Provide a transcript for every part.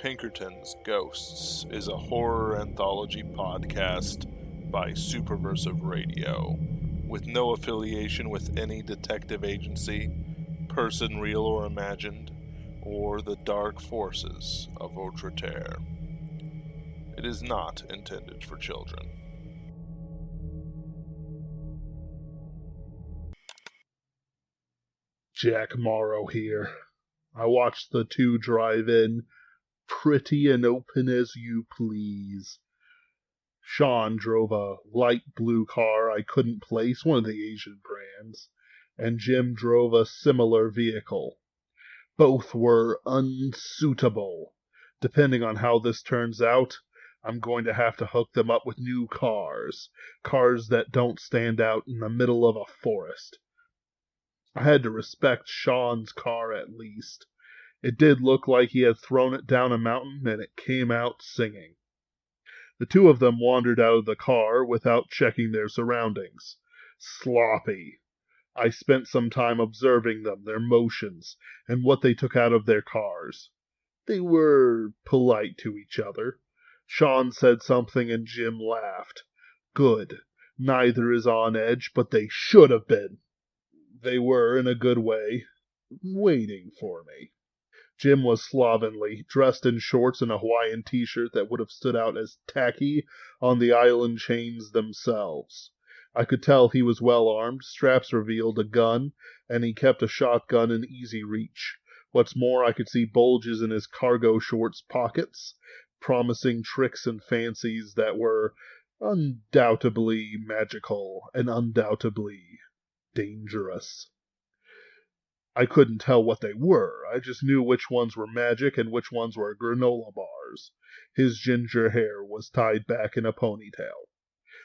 Pinkertons Ghosts is a horror anthology podcast by Superversive Radio, with no affiliation with any detective agency, person real or imagined, or the dark forces of Autre-Terre. It is not intended for children. Jack Morrow here. I watched the two drive in, pretty and open as you please. Sean drove a light blue car I couldn't place, one of the Asian brands, and Jim drove a similar vehicle. Both were unsuitable. Depending on how this turns out, I'm going to have to hook them up with new cars that don't stand out in the middle of a forest. I had to respect Sean's car at least. It did look like he had thrown it down a mountain, and it came out singing. The two of them wandered out of the car without checking their surroundings. Sloppy. I spent some time observing them, their motions, and what they took out of their cars. They were polite to each other. Sean said something and Jim laughed. Good. Neither is on edge, but they should have been. They were, in a good way, waiting for me. Jim was slovenly, dressed in shorts and a Hawaiian t-shirt that would have stood out as tacky on the island chains themselves. I could tell he was well armed, straps revealed a gun, and he kept a shotgun in easy reach. What's more, I could see bulges in his cargo shorts pockets, promising tricks and fancies that were undoubtedly magical and undoubtedly dangerous. I couldn't tell what they were. I just knew which ones were magic and which ones were granola bars. His ginger hair was tied back in a ponytail.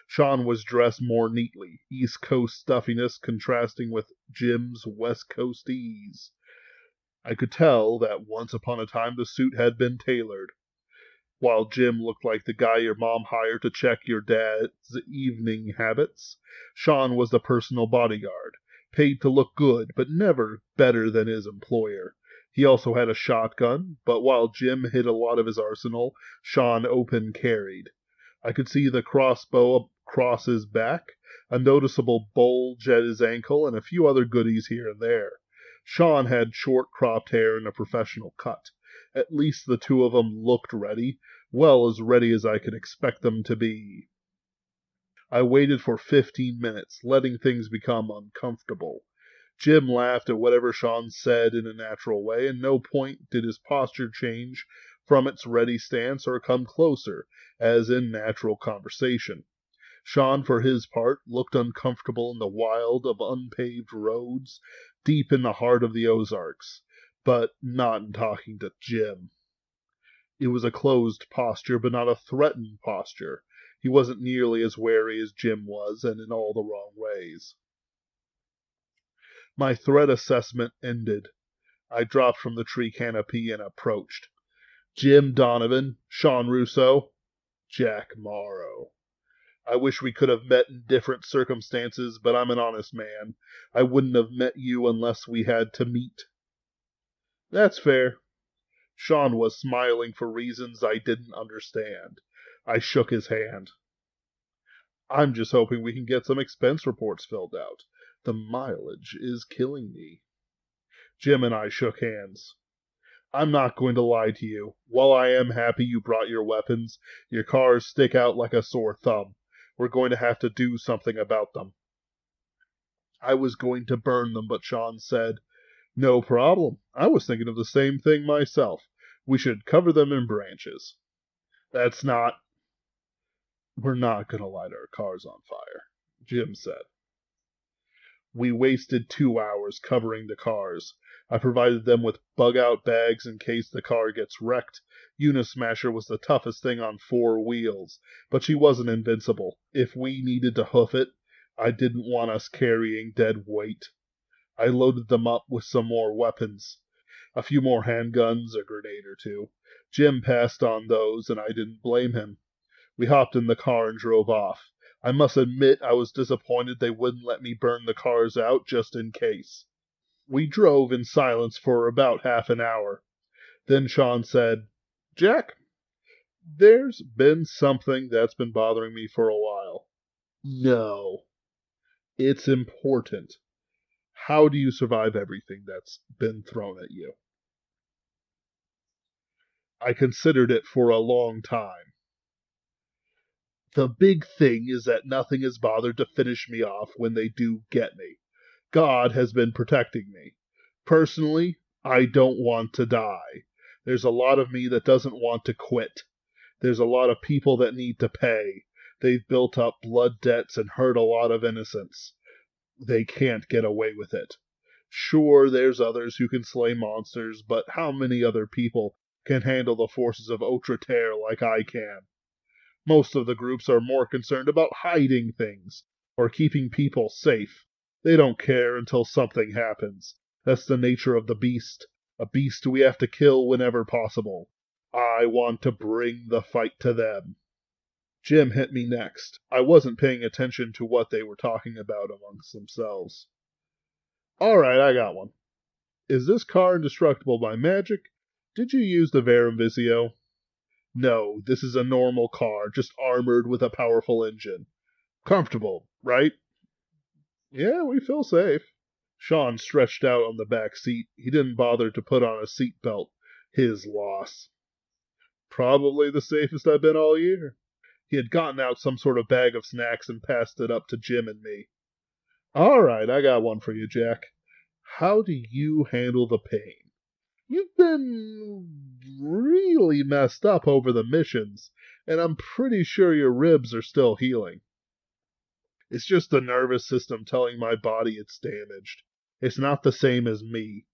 Sean was dressed more neatly, East Coast stuffiness contrasting with Jim's West Coast ease. I could tell that once upon a time the suit had been tailored. While Jim looked like the guy your mom hired to check your dad's evening habits, Sean was the personal bodyguard, paid to look good, but never better than his employer. He also had a shotgun, but while Jim hid a lot of his arsenal, Sean open carried. I could see the crossbow across his back, a noticeable bulge at his ankle, and a few other goodies here and there. Sean had short cropped hair and a professional cut. At least the two of them looked ready, well as ready as I could expect them to be. I waited for 15 minutes, letting things become uncomfortable. Jim laughed at whatever Sean said in a natural way, and no point did his posture change from its ready stance or come closer, as in natural conversation. Sean, for his part, looked uncomfortable in the wild of unpaved roads, deep in the heart of the Ozarks, but not in talking to Jim. It was a closed posture, but not a threatened posture. He wasn't nearly as wary as Jim was, and in all the wrong ways. My threat assessment ended. I dropped from the tree canopy and approached. Jim Donavan, Sean Russo, Jack Morrow. I wish we could have met in different circumstances, but I'm an honest man. I wouldn't have met you unless we had to meet. That's fair. Sean was smiling for reasons I didn't understand. I shook his hand. I'm just hoping we can get some expense reports filled out. The mileage is killing me. Jim and I shook hands. I'm not going to lie to you. While I am happy you brought your weapons, your cars stick out like a sore thumb. We're going to have to do something about them. I was going to burn them, but Sean said, No problem. I was thinking of the same thing myself. We should cover them in branches. We're not going to light our cars on fire, Jim said. We wasted 2 hours covering the cars. I provided them with bug-out bags in case the car gets wrecked. Unismasher was the toughest thing on 4 wheels, but she wasn't invincible. If we needed to hoof it, I didn't want us carrying dead weight. I loaded them up with some more weapons. A few more handguns, a grenade or two. Jim passed on those, and I didn't blame him. We hopped in the car and drove off. I must admit I was disappointed they wouldn't let me burn the cars out just in case. We drove in silence for about half an hour. Then Sean said, Jack, there's been something that's been bothering me for a while. No, it's important. How do you survive everything that's been thrown at you? I considered it for a long time. The big thing is that nothing has bothered to finish me off when they do get me. God has been protecting me. Personally, I don't want to die. There's a lot of me that doesn't want to quit. There's a lot of people that need to pay. They've built up blood debts and hurt a lot of innocents. They can't get away with it. Sure, there's others who can slay monsters, but how many other people can handle the forces of Outre-Terre like I can? Most of the groups are more concerned about hiding things or keeping people safe. They don't care until something happens. That's the nature of the beast. A beast we have to kill whenever possible. I want to bring the fight to them. Jim hit me next. I wasn't paying attention to what they were talking about amongst themselves. All right, I got one. Is this car indestructible by magic? Did you use the Verum Visio? No, this is a normal car, just armored with a powerful engine. Comfortable, right? Yeah, we feel safe. Sean stretched out on the back seat. He didn't bother to put on a seat belt. His loss. Probably the safest I've been all year. He had gotten out some sort of bag of snacks and passed it up to Jim and me. All right, I got one for you, Jack. How do you handle the pain? You've been really messed up over the missions, and I'm pretty sure your ribs are still healing. It's just the nervous system telling my body it's damaged. It's not the same as me.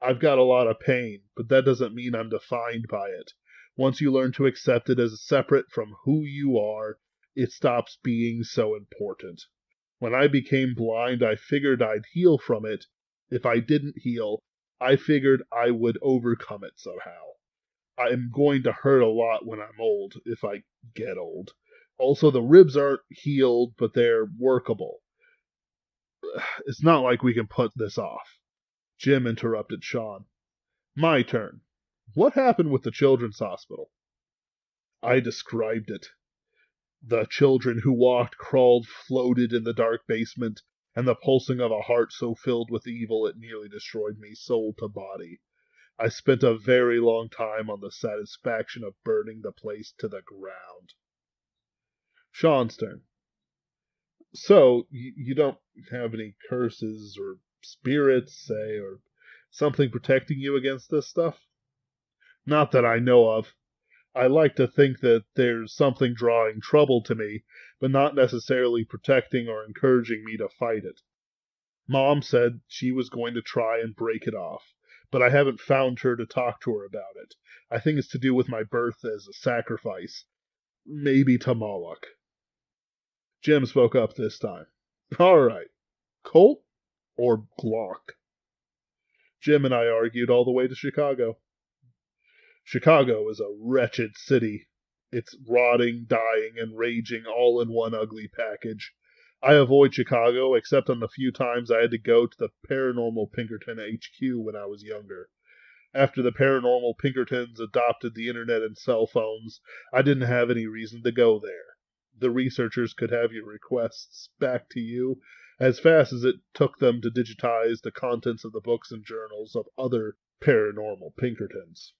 I've got a lot of pain, but that doesn't mean I'm defined by it. Once you learn to accept it as separate from who you are, it stops being so important. When I became blind, I figured I'd heal from it. If I didn't heal, I figured I would overcome it somehow. I'm going to hurt a lot when I'm old, if I get old. Also, the ribs aren't healed, but they're workable. It's not like we can put this off. Jim interrupted Sean. My turn. What happened with the children's hospital? I described it. The children who walked, crawled, floated in the dark basement, and the pulsing of a heart so filled with evil it nearly destroyed me soul to body. I spent a very long time on the satisfaction of burning the place to the ground. Sean's turn. So, you don't have any curses or spirits, say, or something protecting you against this stuff? Not that I know of. I like to think that there's something drawing trouble to me, but not necessarily protecting or encouraging me to fight it. Mom said she was going to try and break it off, but I haven't found her to talk to her about it. I think it's to do with my birth as a sacrifice. Maybe to Moloch. Jim spoke up this time. All right, Colt or Glock? Jim and I argued all the way to Chicago. Chicago is a wretched city. It's rotting, dying, and raging all in one ugly package. I avoid Chicago except on the few times I had to go to the Paranormal Pinkerton HQ when I was younger. After the Paranormal Pinkertons adopted the internet and cell phones, I didn't have any reason to go there. The researchers could have your requests back to you as fast as it took them to digitize the contents of the books and journals of other Paranormal Pinkertons.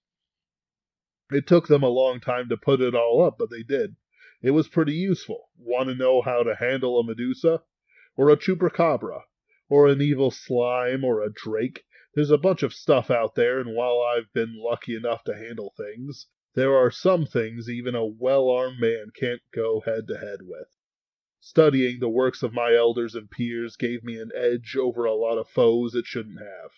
It took them a long time to put it all up, but they did. It was pretty useful. Want to know how to handle a Medusa? Or a Chupacabra? Or an evil slime? Or a drake? There's a bunch of stuff out there, and while I've been lucky enough to handle things, there are some things even a well-armed man can't go head-to-head with. Studying the works of my elders and peers gave me an edge over a lot of foes it shouldn't have.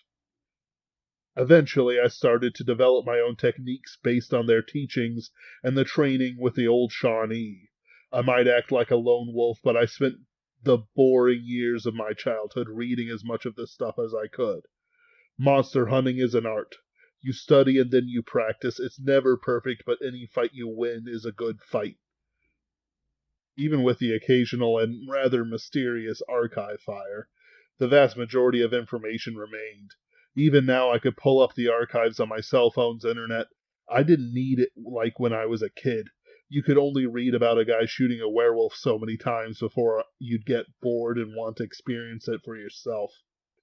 Eventually, I started to develop my own techniques based on their teachings and the training with the old Shawnee. I might act like a lone wolf, but I spent the boring years of my childhood reading as much of this stuff as I could. Monster hunting is an art. You study and then you practice. It's never perfect, but any fight you win is a good fight. Even with the occasional and rather mysterious archive fire, the vast majority of information remained. Even now, I could pull up the archives on my cell phone's internet, I didn't need it like when I was a kid. You could only read about a guy shooting a werewolf so many times before you'd get bored and want to experience it for yourself.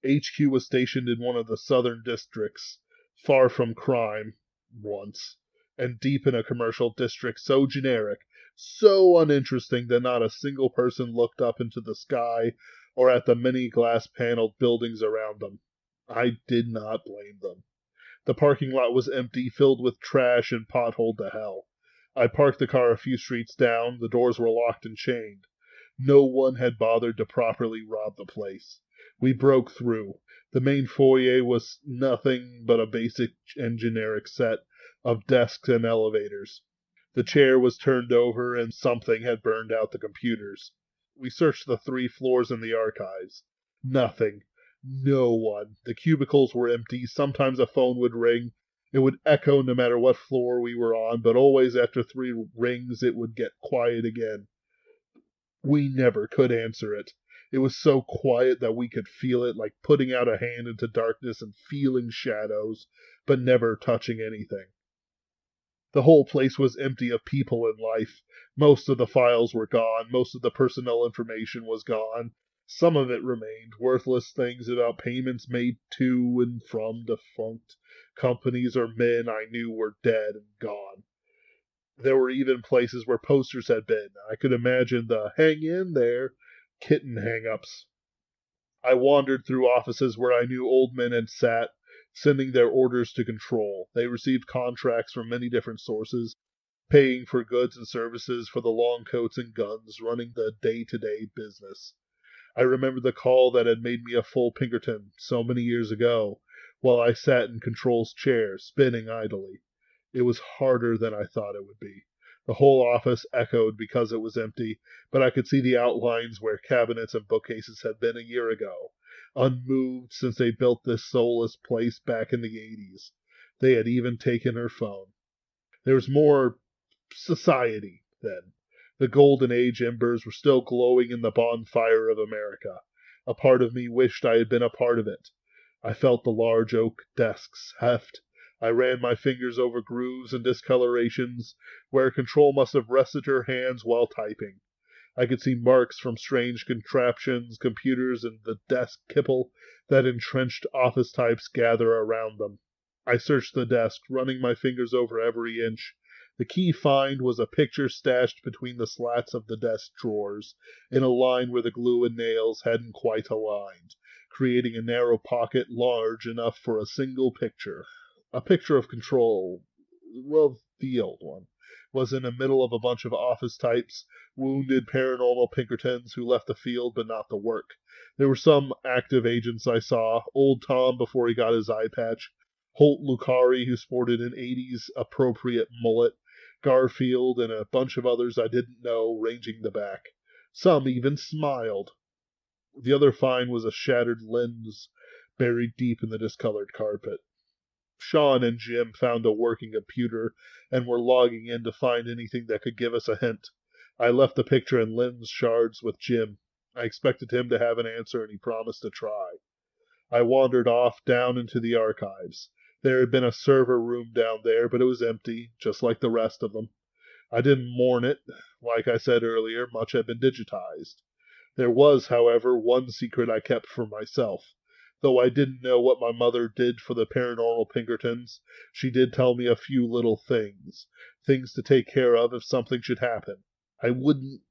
HQ was stationed in one of the southern districts, far from crime, once, and deep in a commercial district so generic, so uninteresting that not a single person looked up into the sky or at the many glass paneled buildings around them. I did not blame them. The parking lot was empty, filled with trash and potholed to hell. I parked the car a few streets down. The doors were locked and chained. No one had bothered to properly rob the place. We broke through. The main foyer was nothing but a basic and generic set of desks and elevators. The chair was turned over and something had burned out the computers. We searched the 3 floors in the archives. Nothing. No one. The cubicles were empty. Sometimes a phone would ring. It would echo no matter what floor we were on, but always after 3 rings it would get quiet again. We never could answer it. It was so quiet that we could feel it, like putting out a hand into darkness and feeling shadows, but never touching anything. The whole place was empty of people and life. Most of the files were gone. Most of the personnel information was gone. Some of it remained, worthless things about payments made to and from defunct companies or men I knew were dead and gone. There were even places where posters had been. I could imagine the "hang in there" kitten hang-ups. I wandered through offices where I knew old men had sat, sending their orders to control. They received contracts from many different sources, paying for goods and services for the long coats and guns, running the day-to-day business. I remember the call that had made me a full Pinkerton so many years ago, while I sat in Control's chair, spinning idly. It was harder than I thought it would be. The whole office echoed because it was empty, but I could see the outlines where cabinets and bookcases had been a year ago, unmoved since they built this soulless place back in the 80s. They had even taken her phone. There was more society then. The Golden Age embers were still glowing in the bonfire of America. A part of me wished I had been a part of it. I felt the large oak desks heft. I ran my fingers over grooves and discolorations where Control must have rested her hands while typing. I could see marks from strange contraptions, computers, and the desk kipple that entrenched office types gather around them. I searched the desk, running my fingers over every inch. The key find was a picture stashed between the slats of the desk drawers, in a line where the glue and nails hadn't quite aligned, creating a narrow pocket large enough for a single picture. A picture of Control, well, the old one, was in the middle of a bunch of office types, wounded paranormal Pinkertons who left the field but not the work. There were some active agents I saw, old Tom before he got his eye patch, Holt Lucari who sported an 80s appropriate mullet, Garfield, and a bunch of others I didn't know ranging the back. Some even smiled. The other find was a shattered lens buried deep in the discolored carpet. Sean and Jim found a working computer and were logging in to find anything that could give us a hint. I left the picture and lens shards with Jim. I expected him to have an answer, and he promised to try. I wandered off down into the archives. There had been a server room down there, but it was empty, just like the rest of them. I didn't mourn it. Like I said earlier, much had been digitized. There was, however, one secret I kept for myself. Though I didn't know what my mother did for the Paranormal Pinkertons, she did tell me a few little things. Things to take care of if something should happen. I wouldn't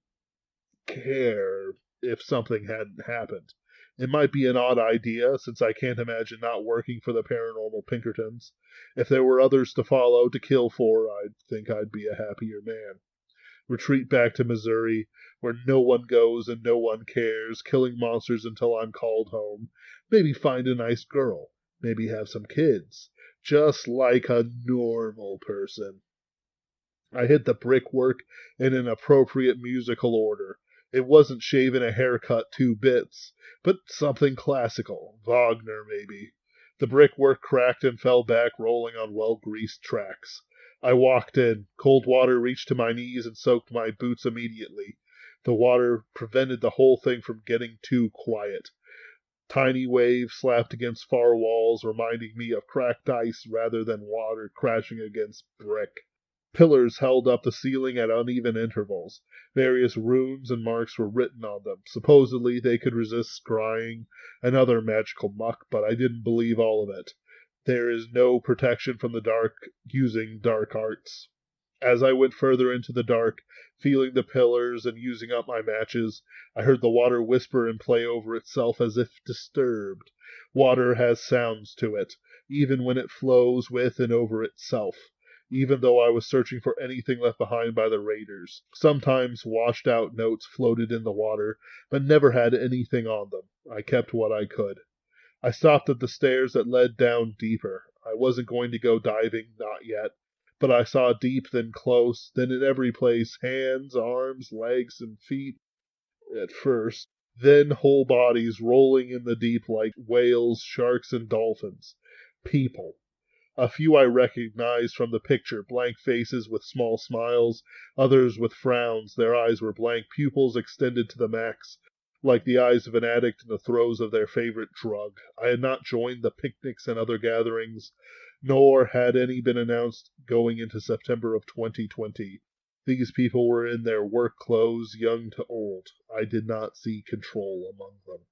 care if something hadn't happened. It might be an odd idea, since I can't imagine not working for the Paranormal Pinkertons. If there were others to follow, to kill for, I'd think I'd be a happier man. Retreat back to Missouri, where no one goes and no one cares, killing monsters until I'm called home. Maybe find a nice girl. Maybe have some kids. Just like a normal person. I hit the brickwork in an appropriate musical order. It wasn't shaving a haircut 2 bits, but something classical. Wagner, maybe. The brickwork cracked and fell back, rolling on well-greased tracks. I walked in. Cold water reached to my knees and soaked my boots immediately. The water prevented the whole thing from getting too quiet. Tiny waves slapped against far walls, reminding me of cracked ice rather than water crashing against brick. Pillars held up the ceiling at uneven intervals. Various runes and marks were written on them. Supposedly they could resist scrying and other magical muck, but I didn't believe all of it. There is no protection from the dark using dark arts. As I went further into the dark, feeling the pillars and using up my matches, I heard the water whisper and play over itself as if disturbed. Water has sounds to it, even when it flows with and over itself. Even though I was searching for anything left behind by the raiders. Sometimes washed out notes floated in the water, but never had anything on them. I kept what I could. I stopped at the stairs that led down deeper. I wasn't going to go diving, not yet. But I saw deep, then close, then in every place, hands, arms, legs, and feet at first, then whole bodies rolling in the deep like whales, sharks, and dolphins. People. A few I recognized from the picture, blank faces with small smiles, others with frowns. Their eyes were blank, pupils extended to the max, like the eyes of an addict in the throes of their favorite drug. I had not joined the picnics and other gatherings, nor had any been announced going into September of 2020. These people were in their work clothes, young to old. I did not see control among them.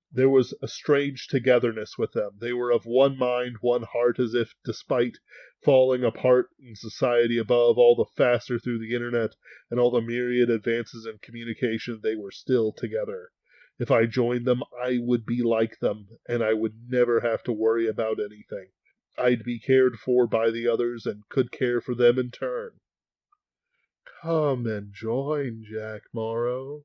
There was a strange togetherness with them. They were of one mind, one heart, as if, despite falling apart in society above, all the faster through the internet and all the myriad advances in communication, they were still together. If I joined them, I would be like them, and I would never have to worry about anything. I'd be cared for by the others and could care for them in turn. Come and join, Jack Morrow,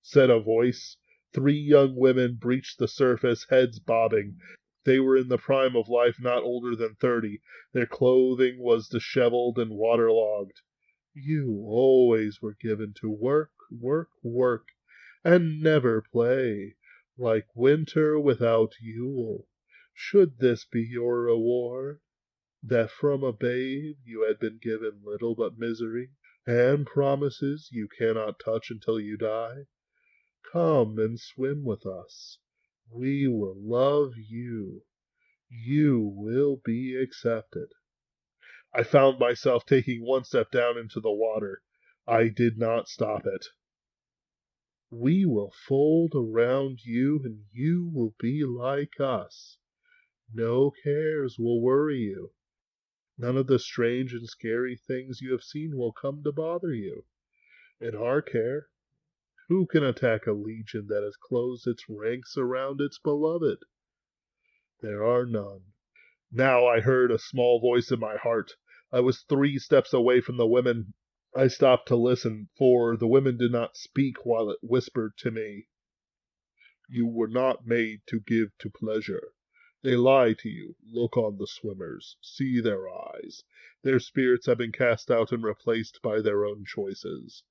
said a voice. Three young women breached the surface, heads bobbing. They were in the prime of life, not older than 30. Their clothing was disheveled and waterlogged. You always were given to work, work, work, and never play, like winter without Yule. Should this be your reward, that from a babe you had been given little but misery, and promises you cannot touch until you die? Come and swim with us. We will love you. You will be accepted. I found myself taking one step down into the water. I did not stop it. We will fold around you and you will be like us. No cares will worry you. None of the strange and scary things you have seen will come to bother you. In our care, who can attack a legion that has closed its ranks around its beloved? There are none. Now I heard a small voice in my heart. I was 3 steps away from the women. I stopped to listen, for the women did not speak while it whispered to me. You were not made to give to pleasure. They lie to you. Look on the swimmers. See their eyes. Their spirits have been cast out and replaced by their own choices.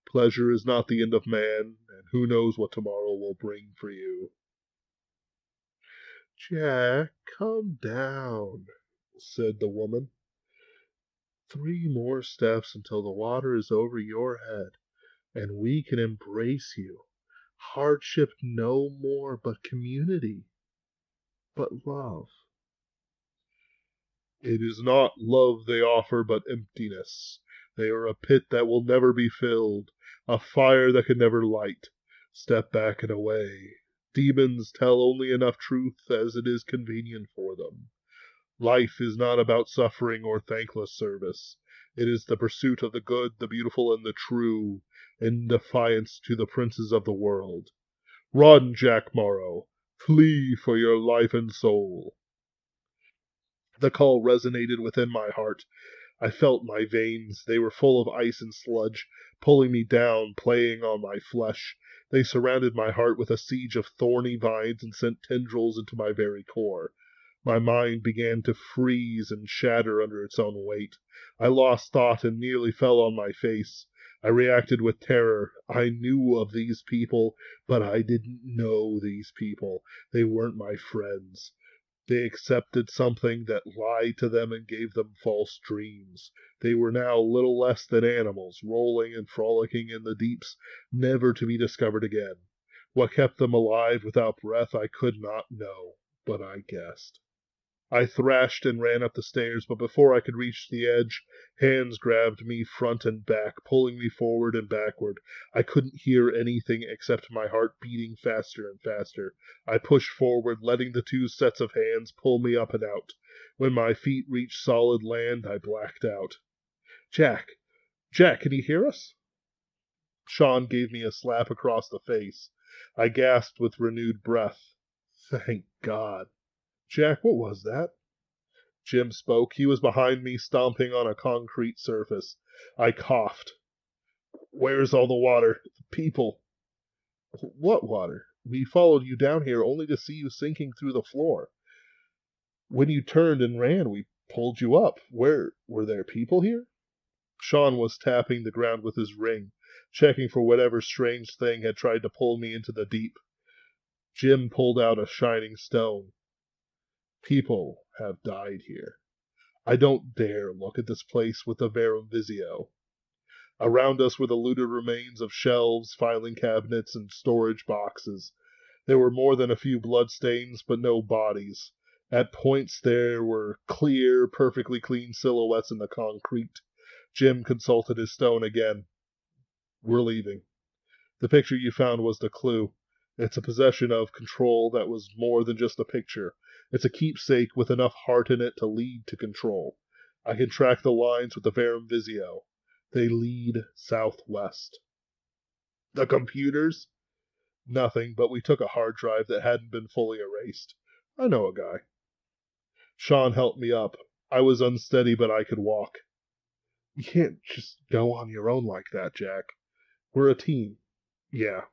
Pleasure is not the end of man, and who knows what tomorrow will bring for you. Jack, come down, said the woman. 3 more steps until the water is over your head, and we can embrace you. Hardship no more, but community, but love. It is not love they offer, but emptiness. They are a pit that will never be filled, a fire that can never light. Step back and away. Demons tell only enough truth as it is convenient for them. Life is not about suffering or thankless service. It is the pursuit of the good, the beautiful, and the true, in defiance to the princes of the world. Run, Jack Morrow. Flee for your life and soul. The call resonated within my heart. I felt my veins. They were full of ice and sludge, pulling me down, playing on my flesh. They surrounded my heart with a siege of thorny vines and sent tendrils into my very core. My mind began to freeze and shatter under its own weight. I lost thought and nearly fell on my face. I reacted with terror. I knew of these people, but I didn't know these people. They weren't my friends. They accepted something that lied to them and gave them false dreams. They were now little less than animals, rolling and frolicking in the deeps, never to be discovered again. What kept them alive without breath I could not know, but I guessed. I thrashed and ran up the stairs, but before I could reach the edge, hands grabbed me front and back, pulling me forward and backward. I couldn't hear anything except my heart beating faster and faster. I pushed forward, letting the two sets of hands pull me up and out. When my feet reached solid land, I blacked out. Jack! Jack, can you hear us? Sean gave me a slap across the face. I gasped with renewed breath. Thank God. Jack, what was that? Jim spoke. He was behind me, stomping on a concrete surface. I coughed. Where's all the water? The people. What water? We followed you down here only to see you sinking through the floor. When you turned and ran, we pulled you up. Were there people here? Sean was tapping the ground with his ring, checking for whatever strange thing had tried to pull me into the deep. Jim pulled out a shining stone. People have died here. I don't dare look at this place with the verum visio. Around us were the looted remains of shelves, filing cabinets, and storage boxes. There were more than a few bloodstains, but no bodies. At points there were clear, perfectly clean silhouettes in the concrete. Jim consulted his stone again. We're leaving. The picture you found was the clue. It's a possession of control that was more than just a picture. It's a keepsake with enough heart in it to lead to control. I can track the lines with the verum visio. They lead southwest. The computers? Nothing, but we took a hard drive that hadn't been fully erased. I know a guy. Sean helped me up. I was unsteady, but I could walk. You can't just go on your own like that, Jack. We're a team. Yeah.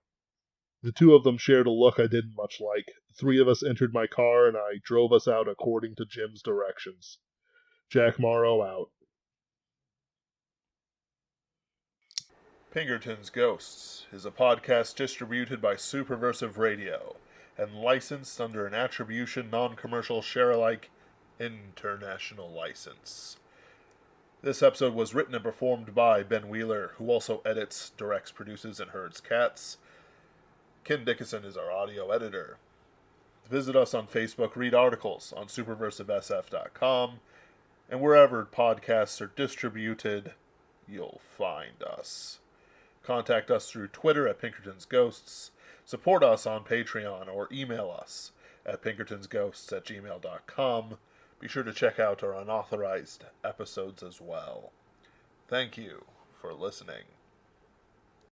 The two of them shared a look I didn't much like. The three of us entered my car, and I drove us out according to Jim's directions. Jack Morrow out. Pinkerton's Ghosts is a podcast distributed by Superversive Radio and licensed under an attribution non-commercial share-alike international license. This episode was written and performed by Ben Wheeler, who also edits, directs, produces, and herds cats. Ken Dickinson is our audio editor. Visit us on Facebook, read articles on superversivesf.com, and wherever podcasts are distributed, you'll find us. Contact us through Twitter at Pinkerton's Ghosts, support us on Patreon, or email us at pinkertonsghosts@gmail.com. Be sure to check out our unauthorized episodes as well. Thank you for listening.